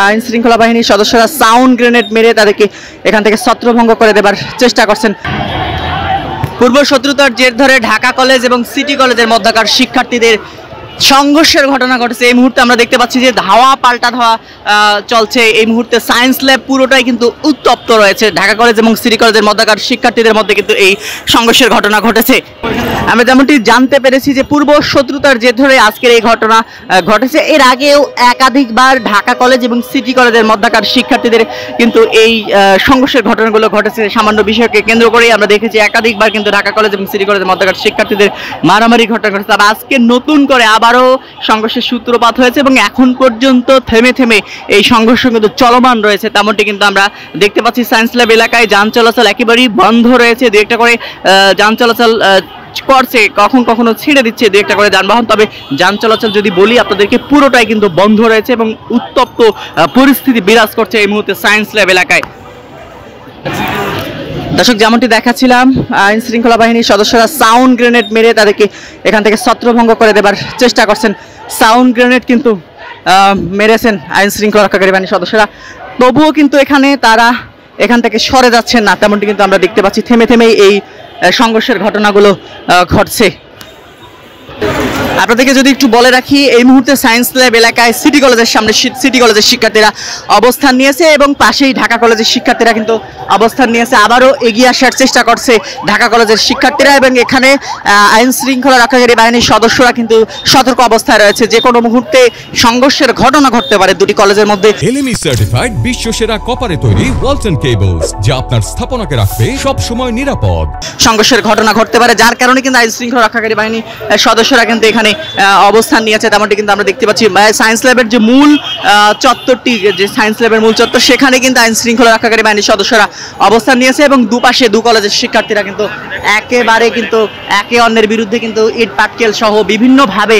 আইন শৃঙ্খলা বাহিনীর সদস্যরা সাউন্ড গ্রেনেড মেরে তাদেরকে এখান থেকে ছত্রভঙ্গ করে দেবার চেষ্টা করছেন। পূর্ব শত্রুতার জের ধরে ঢাকা কলেজ এবং সিটি কলেজের মধ্যকার শিক্ষার্থীদের সংঘর্ষের ঘটনা ঘটেছে। এই মুহূর্তে আমরা দেখতে পাচ্ছি যে ধাওয়া পাল্টা ধাওয়া চলছে। এই মুহূর্তে সায়েন্স ল্যাব পুরোটাই কিন্তু উত্তপ্ত রয়েছে। ঢাকা কলেজ এবং সিটি কলেজের মধ্যকার শিক্ষার্থীদের মধ্যে কিন্তু এই সংঘর্ষের ঘটনা ঘটেছে। আমরা যেমনটি জানতে পেরেছি যে পূর্ব শত্রুতার জের ধরে আজকের এই ঘটনা ঘটেছে। এর আগেও একাধিকবার ঢাকা কলেজ এবং সিটি কলেজের মধ্যকার শিক্ষার্থীদের কিন্তু এই সংঘর্ষের ঘটনাগুলো ঘটেছে। সামান্য বিষয়কে কেন্দ্র করেই আমরা দেখেছি একাধিকবার কিন্তু ঢাকা কলেজ এবং সিটি কলেজের মধ্যকার শিক্ষার্থীদের মারামারি ঘটনা ঘটেছে। তবে আজকে নতুন করে আবারও সংঘর্ষের সূত্রপাত হয়েছে এবং এখন পর্যন্ত থেমে থেমে এই সংঘর্ষ কিন্তু চলমান রয়েছে। তেমনটি কিন্তু আমরা দেখতে পাচ্ছি। সায়েন্স ল্যাব এলাকায় যান চলাচল একেবারেই বন্ধ রয়েছে। দু একটা করে যান চলাচল করছে, কখনো ছেড়ে দিচ্ছে দু একটা করে যানবাহন। তবে যান চলাচল যদি বলি আপনাদেরকে পুরোটাই কিন্তু বন্ধ রয়েছে এবং উত্তপ্ত পরিস্থিতি বিরাজ করছে এই মুহূর্তে সায়েন্স ল্যাব এলাকায়। দর্শক, যেমনটি দেখাচ্ছিলাম আইন শৃঙ্খলা বাহিনীর সদস্যরা সাউন্ড গ্রেনেড মেরে তাদেরকে এখান থেকে ছত্রভঙ্গ করে দেবার চেষ্টা করছেন। সাউন্ড গ্রেনেড কিন্তু মেরেছেন আইন শৃঙ্খলা রক্ষাকারী বাহিনীর সদস্যরা। তবুও কিন্তু তারা এখান থেকে সরে যাচ্ছেন না, তেমনটি কিন্তু আমরা দেখতে পাচ্ছি। থেমে থেমেই এই সংঘর্ষের ঘটনাগুলো ঘটছে। আপনাদেরকে যদি একটু বলে রাখি, এই মুহূর্তে সায়েন্স ল্যাব এলাকায় সিটি কলেজের সামনে সিটি কলেজের শিক্ষার্থীরা অবস্থান নিয়েছে এবং পাশেই ঢাকা কলেজের শিক্ষার্থীরা কিন্তু অবস্থান নিয়েছে। আবারও এগিয়ে আসার চেষ্টা করছে ঢাকা কলেজের শিক্ষার্থীরা এবং এখানে আইন শৃঙ্খলা রক্ষাকারী বাহিনীর সদস্যরা কিন্তু সতর্ক অবস্থায় রয়েছে। যে কোনো মুহূর্তে সংঘর্ষের ঘটনা ঘটতে পারে দুটি কলেজের মধ্যে। এলএমই সার্টিফাইড বিশ্বসেরা কপারে তৈরি ওয়ালটন কেবলস, যা আপনার স্থাপনাকে রাখবে সব সময় নিরাপদ। সংঘর্ষের ঘটনা ঘটতে পারে, যার কারণে কিন্তু আইন শৃঙ্খলা রক্ষাকারী বাহিনী সদস্যরা কিন্তু এখানে অবস্থান নিয়েছে। তেমনটি কিন্তু আমরা দেখতে পাচ্ছি। সায়েন্স ল্যাবের যে মূল চত্বরটি, যে সায়েন্স ল্যাবের মূল চত্বর, সেখানে কিন্তু আইন শৃঙ্খলা রক্ষাকারী বাহিনীর সদস্যরা অবস্থান নিয়েছে এবং দুপাশে দু কলেজের শিক্ষার্থীরা কিন্তু একেবারে কিন্তু একে অন্যের বিরুদ্ধে কিন্তু ইট পাটকেল সহ বিভিন্নভাবে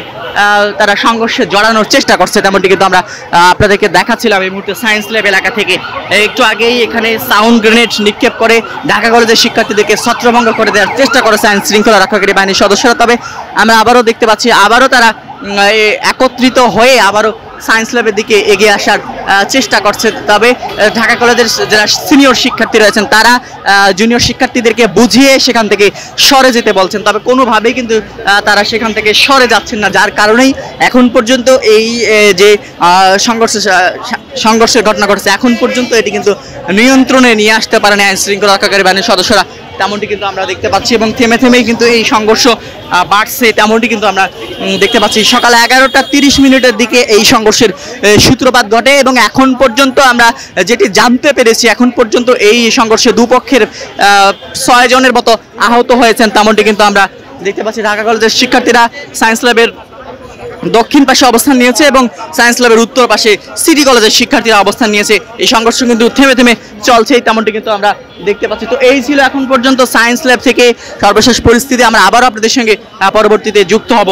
তারা সংঘর্ষে জড়ানোর চেষ্টা করছে। তেমনটি কিন্তু আমরা আপনাদেরকে দেখাচ্ছিলাম এই মুহূর্তে সায়েন্স ল্যাব এলাকা থেকে। একটু আগেই এখানে সাউন্ড গ্রেনেড নিক্ষেপ করে ঢাকা কলেজের শিক্ষার্থীদেরকে ছত্রভঙ্গ করে দেওয়ার চেষ্টা করেছে আইন শৃঙ্খলা রক্ষাকারী বাহিনীর সদস্যরা। তবে আমরা আবারও দেখতে পাচ্ছি, আবারও তারা একত্রিত হয়ে আবারও সায়েন্স ল্যাবের দিকে এগিয়ে আসার চেষ্টা করছে। তবে ঢাকা কলেজের যারা সিনিয়র শিক্ষার্থী রয়েছেন তারা জুনিয়র শিক্ষার্থীদেরকে বুঝিয়ে সেখান থেকে সরে যেতে বলছেন। তবে কোনোভাবেই কিন্তু তারা সেখান থেকে সরে যাচ্ছেন না, যার কারণেই এখন পর্যন্ত এই যে সংঘর্ষের ঘটনা ঘটছে এখন পর্যন্ত এটি কিন্তু নিয়ন্ত্রণে নিয়ে আসতে পারেনি আইন শৃঙ্খলা রক্ষাকারী বাহিনীর সদস্যরা। তেমনটি কিন্তু আমরা দেখতে পাচ্ছি এবং থেমে থেমেই কিন্তু এই সংঘর্ষ বাড়ছে। তেমনটি কিন্তু আমরা দেখতে পাচ্ছি। সকাল 11টা 30 মিনিটের দিকে এই সংঘর্ষের সূত্রপাত ঘটে এবং এখন পর্যন্ত আমরা যেটি জানতে পেরেছি, এখন পর্যন্ত এই সংঘর্ষে দুপক্ষের 6 জনের মতো আহত হয়েছেন। তেমনটি কিন্তু আমরা দেখতে পাচ্ছি। ঢাকা কলেজের শিক্ষার্থীরা সায়েন্স ল্যাবের দক্ষিণ পাশে অবস্থান নিয়েছে এবং সায়েন্স ল্যাবের উত্তর পাশে সিটি কলেজের শিক্ষার্থীরা অবস্থান নিয়েছে। এই সংঘর্ষ কিন্তু থেমে থেমে চলছে, তেমনটি কিন্তু আমরা দেখতে পাচ্ছি। তো এই ছিল এখন পর্যন্ত সায়েন্স ল্যাব থেকে সর্বশেষ পরিস্থিতি। আমরা আবারও আপনাদের সঙ্গে পরবর্তীতে যুক্ত হব।